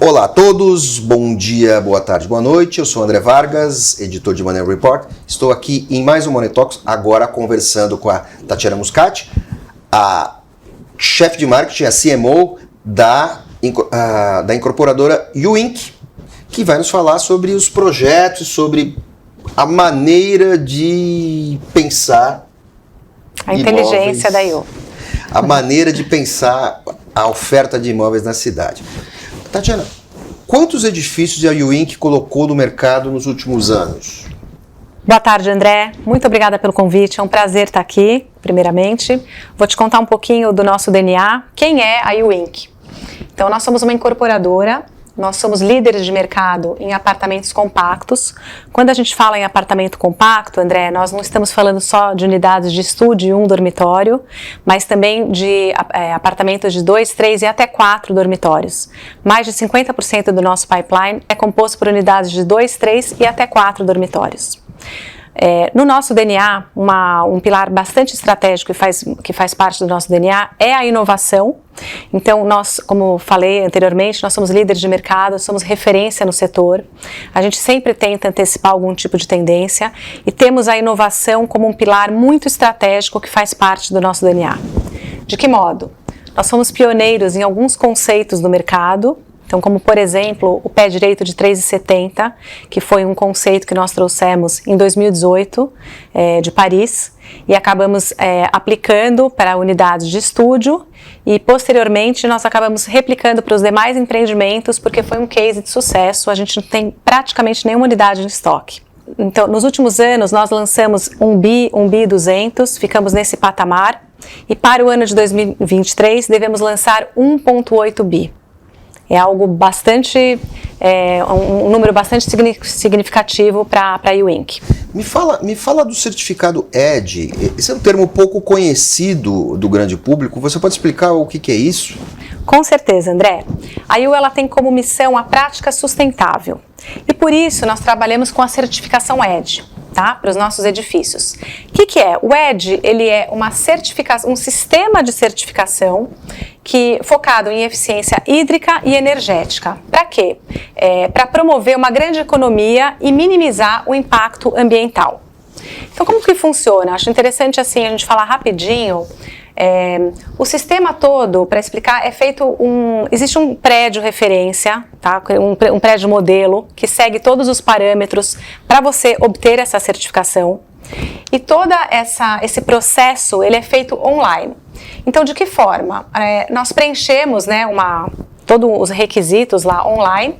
Olá a todos, bom dia, boa tarde, boa noite. Eu sou André Vargas, editor de Money Report. Estou aqui em mais um Money Talks, agora conversando com a Tatiana Muscati, a chefe de marketing, a CMO da incorporadora YouInc, que vai nos falar sobre os projetos, sobre a maneira de pensar a inteligência da You. A maneira de pensar a oferta de imóveis na cidade. Tatiana, quantos edifícios a YouInc colocou no mercado nos últimos anos? Boa tarde, André. Muito obrigada pelo convite. É um prazer estar aqui, primeiramente. Vou te contar um pouquinho do nosso DNA. Quem é a YouInc? Então, nós somos uma incorporadora. Nós somos líderes de mercado em apartamentos compactos. Quando a gente fala em apartamento compacto, André, nós não estamos falando só de unidades de estúdio e um dormitório, mas também de apartamentos de 2, 3 e até 4 dormitórios. Mais de 50% do nosso pipeline é composto por unidades de 2, 3 e até 4 dormitórios. No nosso DNA, um pilar bastante estratégico que faz parte do nosso DNA é a inovação. Então, nós, como falei anteriormente, nós somos líderes de mercado, somos referência no setor. A gente sempre tenta antecipar algum tipo de tendência e temos a inovação como um pilar muito estratégico que faz parte do nosso DNA. De que modo? Nós somos pioneiros em alguns conceitos do mercado. Então, como por exemplo, o pé direito de 3,70, que foi um conceito que nós trouxemos em 2018 de Paris e acabamos aplicando para unidades de estúdio e posteriormente nós acabamos replicando para os demais empreendimentos porque foi um case de sucesso, a gente não tem praticamente nenhuma unidade em estoque. Então, nos últimos anos nós lançamos um bi 200, ficamos nesse patamar e para o ano de 2023 devemos lançar 1,8 bi. É algo bastante, um número bastante significativo para a YouInc. Me fala do certificado EDGE. Esse é um termo pouco conhecido do grande público. Você pode explicar o que é isso? Com certeza, André. A You ela tem como missão a prática sustentável. E por isso nós trabalhamos com a certificação EDGE. Tá? Para os nossos edifícios. O que é? O EDGE ele é uma certificação, um sistema de certificação focado em eficiência hídrica e energética. Para quê? Para promover uma grande economia e minimizar o impacto ambiental. Então, como que funciona? Acho interessante assim a gente falar rapidinho. O sistema todo, para explicar, existe um prédio referência, tá? um prédio modelo que segue todos os parâmetros para você obter essa certificação e todo esse processo ele é feito online. Então, de que forma? Nós preenchemos todos os requisitos lá online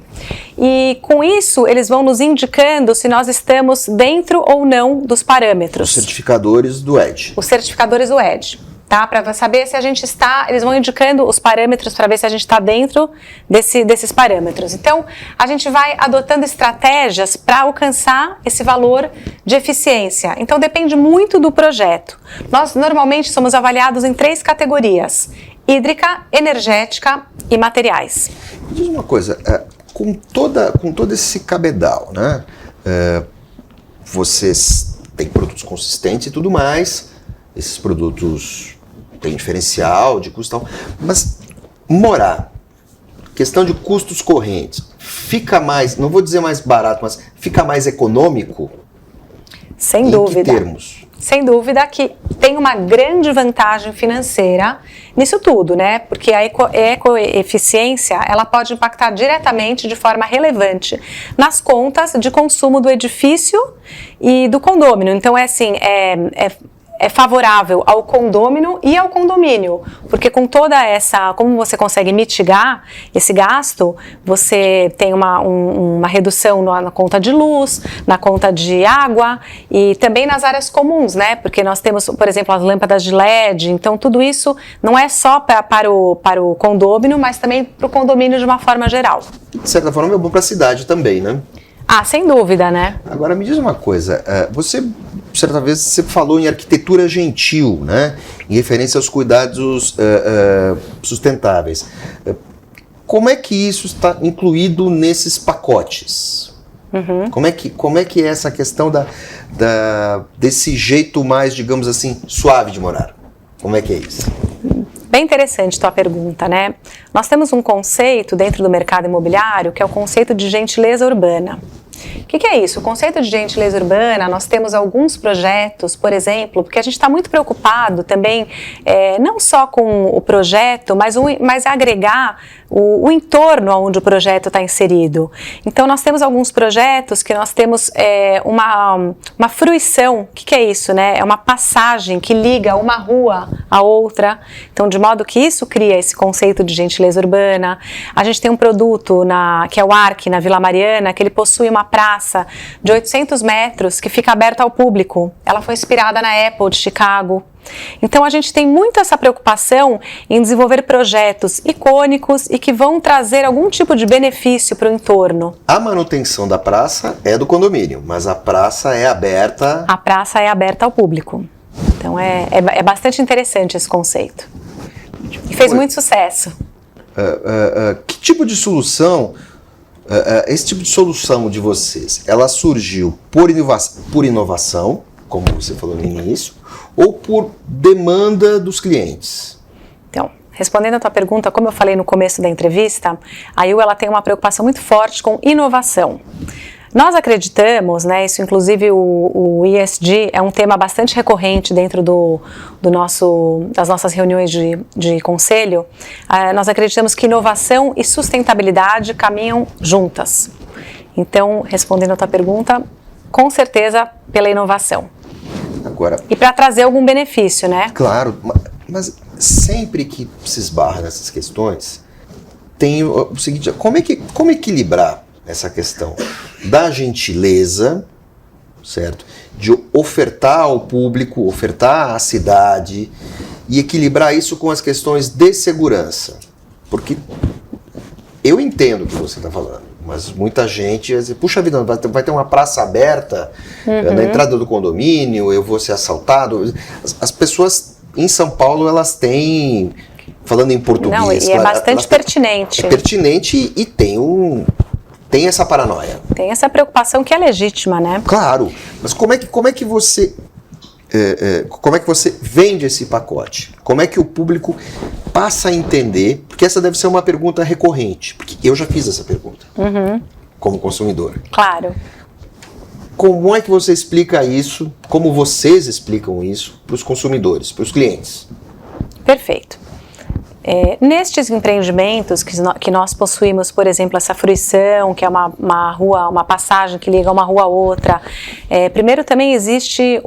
e com isso eles vão nos indicando se nós estamos dentro ou não dos parâmetros. Os certificadores do EDGE. Os certificadores do EDGE. Tá? Para saber se a gente está, eles vão indicando os parâmetros para ver se a gente está dentro desses parâmetros. Então, a gente vai adotando estratégias para alcançar esse valor de eficiência. Então, depende muito do projeto. Nós, normalmente, somos avaliados em 3 categorias: hídrica, energética e materiais. Me diz uma coisa, com todo esse cabedal, né? Vocês têm produtos consistentes e tudo mais, esses produtos tem diferencial de custo e tal, mas questão de custos correntes, fica mais, não vou dizer mais barato, mas fica mais econômico? Sem dúvida. Em que termos? Sem dúvida que tem uma grande vantagem financeira nisso tudo, né? Porque a ecoeficiência, ela pode impactar diretamente, de forma relevante, nas contas de consumo do edifício e do condômino. Então, é favorável ao condômino e ao condomínio, porque com toda como você consegue mitigar esse gasto, você tem uma redução na conta de luz, na conta de água e também nas áreas comuns, né? Porque nós temos, por exemplo, as lâmpadas de LED, então tudo isso não é só para o condômino, mas também para o condomínio de uma forma geral. De certa forma é bom para a cidade também, né? Ah, sem dúvida, né? Agora me diz uma coisa, certa vez você falou em arquitetura gentil, né? Em referência aos cuidados sustentáveis. Como é que isso está incluído nesses pacotes? Uhum. Como é que é essa questão desse jeito mais, digamos assim, suave de morar? Como é que é isso? Bem interessante tua pergunta, né? Nós temos um conceito dentro do mercado imobiliário que é o conceito de gentileza urbana. O que é isso? O conceito de gentileza urbana, nós temos alguns projetos, por exemplo, porque a gente está muito preocupado também, não só com o projeto, mas agregar o entorno onde o projeto está inserido. Então, nós temos alguns projetos que nós temos uma fruição. O que é isso, né? É uma passagem que liga uma rua à outra. Então, de modo que isso cria esse conceito de gentileza urbana. A gente tem um produto que é o Arc, na Vila Mariana, que ele possui uma praça de 800 metros que fica aberta ao público. Ela foi inspirada na Apple de Chicago. Então a gente tem muito essa preocupação em desenvolver projetos icônicos e que vão trazer algum tipo de benefício para o entorno. A manutenção da praça é do condomínio, mas a praça é aberta... A praça é aberta ao público. Então é bastante interessante esse conceito. E fez muito sucesso. Que tipo de solução... esse tipo de solução de vocês, ela surgiu por inovação, como você falou no início, ou por demanda dos clientes? Então, respondendo a tua pergunta, como eu falei no começo da entrevista, a IU ela tem uma preocupação muito forte com inovação. Nós acreditamos, né, isso inclusive o ESG é um tema bastante recorrente dentro das nossas reuniões de conselho. Nós acreditamos que inovação e sustentabilidade caminham juntas. Então, respondendo a tua pergunta, com certeza pela inovação. Agora, e para trazer algum benefício, né? Claro, mas sempre que se esbarra nessas questões, tem o seguinte, como equilibrar essa questão da gentileza, certo? De ofertar ao público, ofertar à cidade e equilibrar isso com as questões de segurança. Porque eu entendo o que você está falando, mas muita gente vai dizer, puxa vida, vai ter uma praça aberta na entrada do condomínio, eu vou ser assaltado. As pessoas em São Paulo, elas têm, falando em português... Não, e é bastante pertinente. É pertinente e tem essa paranoia. Tem essa preocupação que é legítima, né? Claro, mas como é que você vende esse pacote? Como é que o público passa a entender? Porque essa deve ser uma pergunta recorrente, porque eu já fiz essa pergunta como consumidor. Claro. Como é que você explica isso, como vocês explicam isso para os consumidores, para os clientes? Perfeito. Nestes empreendimentos que nós possuímos, por exemplo, essa fruição, que é uma rua, uma passagem que liga uma rua a outra, primeiro também existe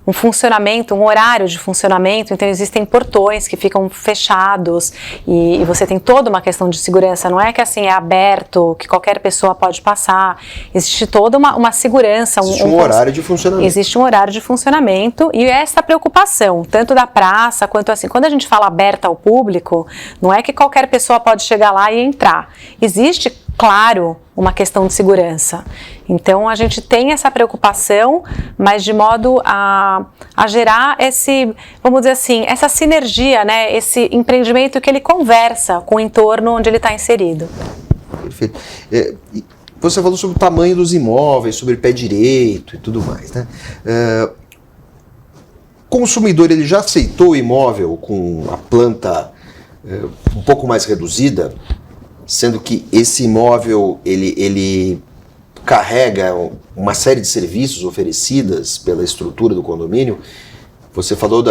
um funcionamento, um horário de funcionamento, então existem portões que ficam fechados e você tem toda uma questão de segurança, não é que assim é aberto, que qualquer pessoa pode passar, existe toda uma segurança. Existe um horário de funcionamento. Existe um horário de funcionamento e essa preocupação, tanto da praça quanto assim, quando a gente fala aberta ao público, não é que qualquer pessoa pode chegar lá e entrar, existe, claro, uma questão de segurança. Então, a gente tem essa preocupação, mas de modo a gerar vamos dizer assim, essa sinergia, né? Esse empreendimento que ele conversa com o entorno onde ele está inserido. Perfeito. Você falou sobre o tamanho dos imóveis, sobre pé direito e tudo mais, né? O consumidor, ele já aceitou o imóvel com a planta um pouco mais reduzida, sendo que esse imóvel, ele carrega uma série de serviços oferecidas pela estrutura do condomínio. Você falou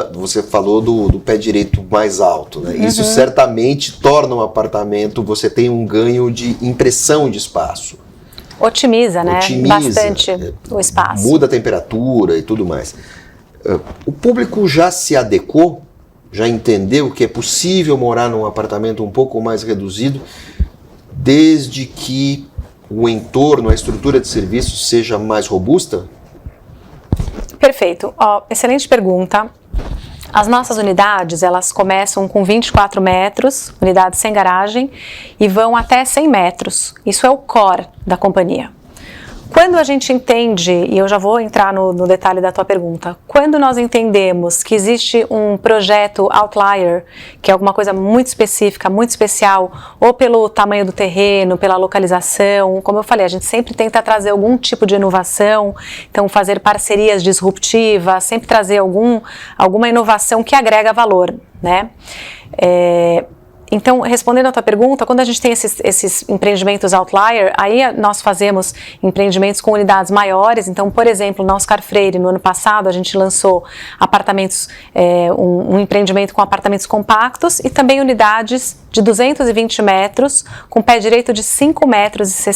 do pé direito mais alto, né? Isso certamente torna um apartamento, você tem um ganho de impressão de espaço. Otimiza, né? Bastante o espaço. Muda a temperatura e tudo mais. O público já se adequou, já entendeu que é possível morar num apartamento um pouco mais reduzido, desde que o entorno, a estrutura de serviços seja mais robusta? Perfeito. Excelente pergunta. As nossas unidades, elas começam com 24 metros, unidades sem garagem, e vão até 100 metros. Isso é o core da companhia. Quando a gente entende, e eu já vou entrar no detalhe da tua pergunta, quando nós entendemos que existe um projeto outlier, que é alguma coisa muito específica, muito especial, ou pelo tamanho do terreno, pela localização, como eu falei, a gente sempre tenta trazer algum tipo de inovação, então fazer parcerias disruptivas, sempre trazer alguma inovação que agrega valor, né? Então, respondendo a tua pergunta, quando a gente tem esses empreendimentos outlier, aí nós fazemos empreendimentos com unidades maiores. Então, por exemplo, na Oscar Freire, no ano passado, a gente lançou apartamentos, um empreendimento com apartamentos compactos e também unidades de 220 metros, com pé direito de 5,60 metros.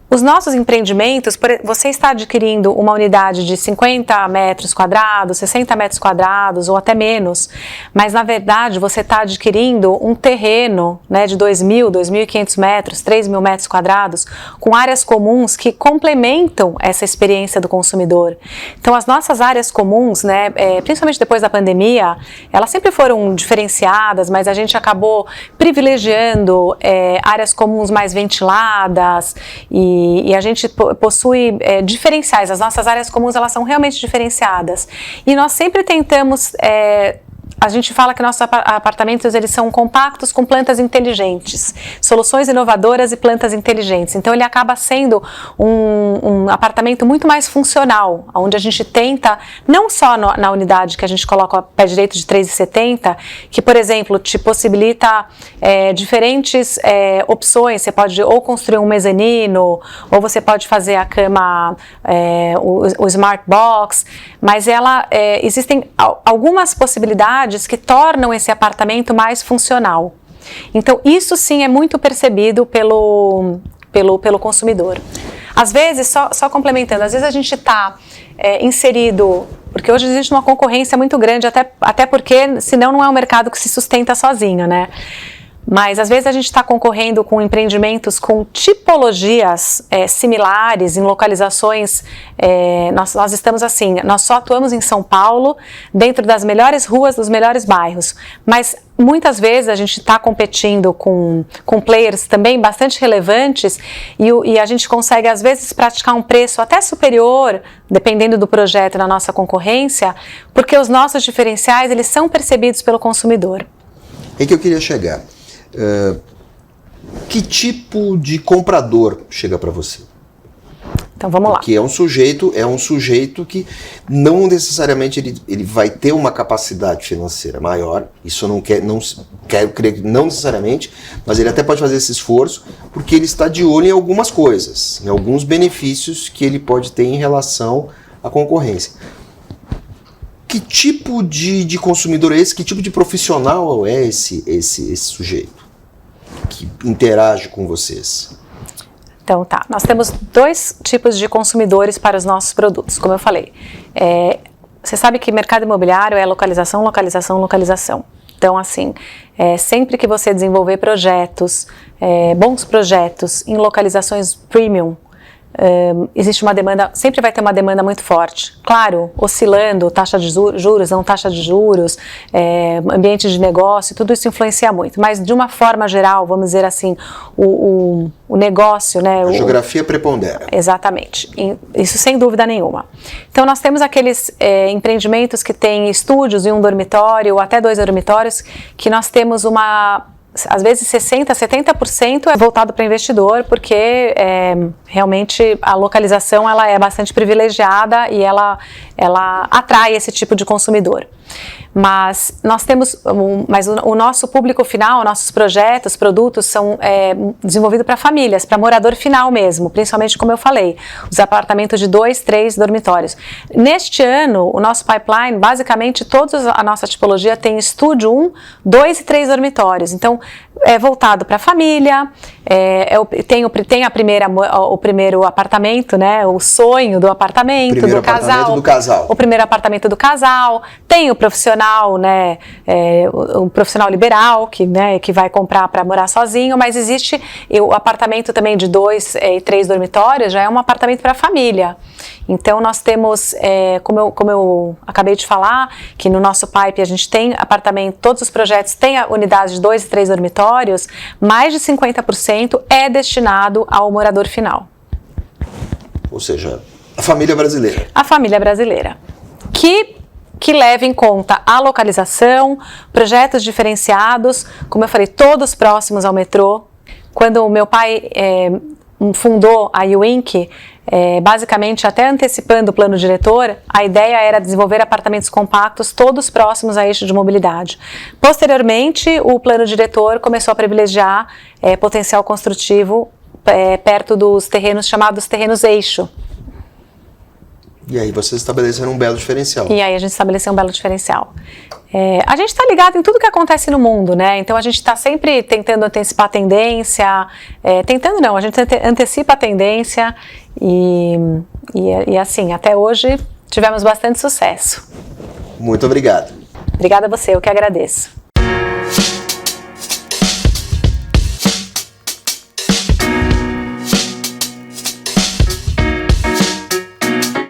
Os nossos empreendimentos, você está adquirindo uma unidade de 50 metros quadrados, 60 metros quadrados ou até menos, mas na verdade você está adquirindo um terreno, né, de 2.000, 2.500 metros, 3.000 metros quadrados, com áreas comuns que complementam essa experiência do consumidor. Então as nossas áreas comuns, né, principalmente depois da pandemia, elas sempre foram diferenciadas, mas a gente acabou privilegiando áreas comuns mais ventiladas e a gente possui diferenciais. As nossas áreas comuns, elas são realmente diferenciadas. E nós sempre tentamos... a gente fala que nossos apartamentos, eles são compactos com plantas inteligentes, soluções inovadoras e plantas inteligentes. Então ele acaba sendo um apartamento muito mais funcional, onde a gente tenta, não só na unidade que a gente coloca o pé direito de 3,70, que, por exemplo, te possibilita diferentes opções. Você pode ou construir um mezanino, ou você pode fazer a cama, o smart box, mas existem algumas possibilidades que tornam esse apartamento mais funcional. Então, isso sim é muito percebido pelo consumidor. Às vezes, só complementando, às vezes a gente está inserido, porque hoje existe uma concorrência muito grande, até porque senão não é um mercado que se sustenta sozinho, né? Mas às vezes a gente está concorrendo com empreendimentos com tipologias similares, em localizações, nós estamos assim, nós só atuamos em São Paulo, dentro das melhores ruas, dos melhores bairros, mas muitas vezes a gente está competindo com players também bastante relevantes e a gente consegue às vezes praticar um preço até superior, dependendo do projeto e da nossa concorrência, porque os nossos diferenciais, eles são percebidos pelo consumidor. É que eu queria chegar. Que tipo de comprador chega para você? Então vamos lá. Porque é um sujeito que não necessariamente ele vai ter uma capacidade financeira maior. Isso eu quero crer que não necessariamente, mas ele até pode fazer esse esforço porque ele está de olho em algumas coisas, em alguns benefícios que ele pode ter em relação à concorrência. Que tipo de consumidor é esse? Que tipo de profissional é esse sujeito que interage com vocês? Então tá, nós temos dois tipos de consumidores para os nossos produtos, como eu falei. Você sabe que mercado imobiliário é localização, localização, localização. Então assim, sempre que você desenvolver projetos, bons projetos em localizações premium, existe uma demanda, sempre vai ter uma demanda muito forte. Claro, oscilando, taxa de juros, não taxa de juros, ambiente de negócio, tudo isso influencia muito. Mas de uma forma geral, vamos dizer assim, o negócio, né? A geografia prepondera. Exatamente, isso sem dúvida nenhuma. Então nós temos aqueles empreendimentos que têm estúdios e um dormitório, ou até 2 dormitórios, que nós temos às vezes 60%, 70% é voltado para investidor, porque realmente a localização ela é bastante privilegiada e ela atrai esse tipo de consumidor. Mas nós temos, o nosso público final, nossos projetos, produtos são desenvolvidos para famílias, para morador final mesmo, principalmente como eu falei, os apartamentos de 2, 3 dormitórios. Neste ano, o nosso pipeline, basicamente, toda a nossa tipologia tem estúdio 1, 2 e 3 dormitórios. Então, é voltado para a família, tem o primeiro apartamento, né, o sonho do apartamento, do casal. O primeiro apartamento do casal, tem o profissional, né, o profissional liberal que vai comprar para morar sozinho, mas existe o apartamento também de 2 e 3 dormitórios, já é um apartamento para a família. Então nós temos, como eu acabei de falar, que no nosso pipe a gente tem apartamento, todos os projetos têm a unidade de 2 e 3 dormitórios, mais de 50% é destinado ao morador final. Ou seja, a família brasileira. A família brasileira. Que leva em conta a localização, projetos diferenciados, como eu falei, todos próximos ao metrô. Quando o meu pai fundou a UINC, basicamente até antecipando o plano diretor, a ideia era desenvolver apartamentos compactos todos próximos a eixo de mobilidade. Posteriormente, o plano diretor começou a privilegiar potencial construtivo perto dos terrenos chamados terrenos eixo. E aí vocês estabeleceram um belo diferencial. E aí a gente estabeleceu um belo diferencial. A gente está ligado em tudo que acontece no mundo, né? Então a gente está sempre tentando antecipar a tendência, a gente antecipa a tendência e assim, até hoje tivemos bastante sucesso. Muito obrigado. Obrigada a você, eu que agradeço.